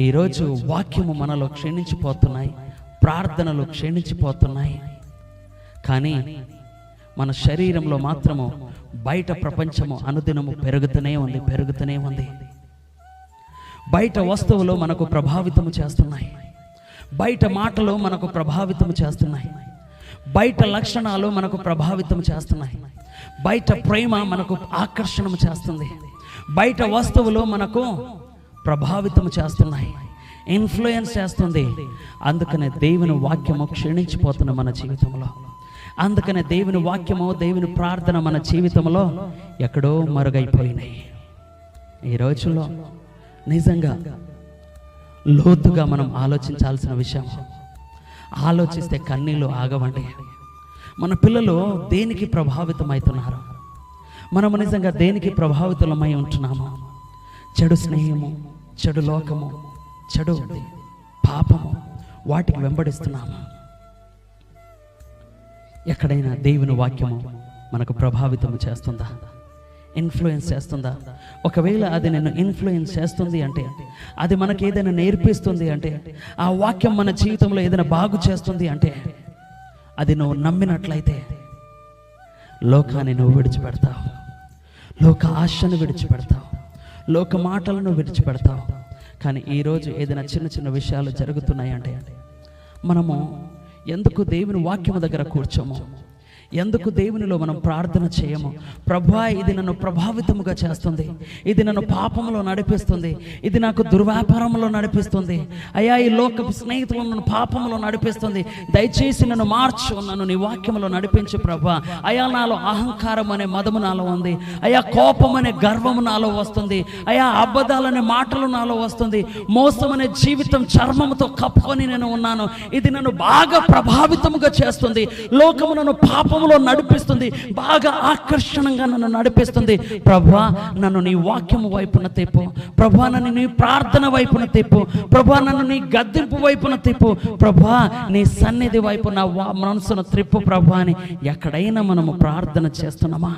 ఈరోజు వాక్యము మనలో క్షీణించిపోతున్నాయి, ప్రార్థనలు క్షీణించిపోతున్నాయి. కానీ మన శరీరంలో మాత్రము బయట ప్రపంచము అనుదినము పెరుగుతూనే ఉంది. బయట వస్తువులు మనకు ప్రభావితము చేస్తున్నాయి, బయట మాటలు మనకు ప్రభావితము చేస్తున్నాయి, బయట లక్షణాలు మనకు ప్రభావితం చేస్తున్నాయి, బయట ప్రేమ మనకు ఆకర్షణ చేస్తుంది, బయట వస్తువులు మనకు ప్రభావితం చేస్తున్నాయి, ఇన్ఫ్లుయెన్స్ చేస్తుంది. అందుకనే దేవుని వాక్యము క్షీణించిపోతున్న మన జీవితంలో, అందుకనే దేవుని వాక్యము, దేవుని ప్రార్థన మన జీవితంలో ఎక్కడో మరుగైపోయినాయి. ఈ రోజుల్లో నిజంగా లోతుగా మనం ఆలోచించాల్సిన విషయం. ఆలోచిస్తే కన్నీళ్ళు ఆగవండి. మన పిల్లలు దేనికి ప్రభావితం అవుతున్నారు? మనము నిజంగా దేనికి ప్రభావితమై ఉంటున్నాము? చెడు స్నేహము, చెడు లోకము, చెడు పాపము, వాటికి వెంబడిస్తున్నాము. ఎక్కడైనా దేవుని వాక్యము మనకు ప్రభావితం చేస్తుందా? ఇన్ఫ్లుయెన్స్ చేస్తుందా? ఒకవేళ అది నిన్ను ఇన్ఫ్లుయెన్స్ చేస్తుంది అంటే, అది మనకి ఏదైనా నేర్పిస్తుంది అంటే, ఆ వాక్యం మన జీవితంలో ఏదైనా బాగు చేస్తుంది అంటే, అది నువ్వు నమ్మినట్లయితే లోకాన్ని నువ్వు విడిచిపెడతావు, లోక ఆశను విడిచిపెడతావు, లోక మాటలను విడిచిపెడతావు. కానీ ఈరోజు ఏదైనా చిన్న చిన్న విషయాలు జరుగుతున్నాయి అంటే, మనము ఎందుకు దేవుని వాక్యము దగ్గర కూర్చోము? ఎందుకు దేవునిలో మనం ప్రార్థన చేయము? ప్రభువా, ఇది నన్ను ప్రభావితముగా చేస్తుంది, ఇది నన్ను పాపంలో నడిపిస్తుంది, ఇది నాకు దుర్వ్యాపారంలో నడిపిస్తుంది, అయ్యా ఈ లోక స్నేహితులు నన్ను పాపంలో నడిపిస్తుంది, దయచేసి నన్ను మార్చు, నన్ను నీ వాక్యంలో నడిపించు ప్రభువా. అయ్యా నాలో అహంకారం అనే మదము నాలో ఉంది, అయ్యా కోపం అనే గర్వము నాలో వస్తుంది, అయ్యా అబద్ధాలనే మాటలు నాలో వస్తుంది, మోసం అనే జీవితం చర్మముతో కప్పుకొని నేను ఉన్నాను, ఇది నన్ను బాగా ప్రభావితముగా చేస్తుంది, లోకము నన్ను పాపములో నడిపిస్తుంది, బాగా ఆకర్షణంగా నన్ను నడిపిస్తుంది. ప్రభువా, నన్ను నీ వాక్యము వైపున తిప్పు ప్రభువా, నన్ను నీ ప్రార్థన వైపున తిప్పు ప్రభువా, నన్ను నీ గద్దింపు వైపున తిప్పు ప్రభువా, నీ సన్నిధి వైపు నా మనసును త్రిప్పు ప్రభువా అని ఎక్కడైనా మనము ప్రార్థన చేస్తున్నామా?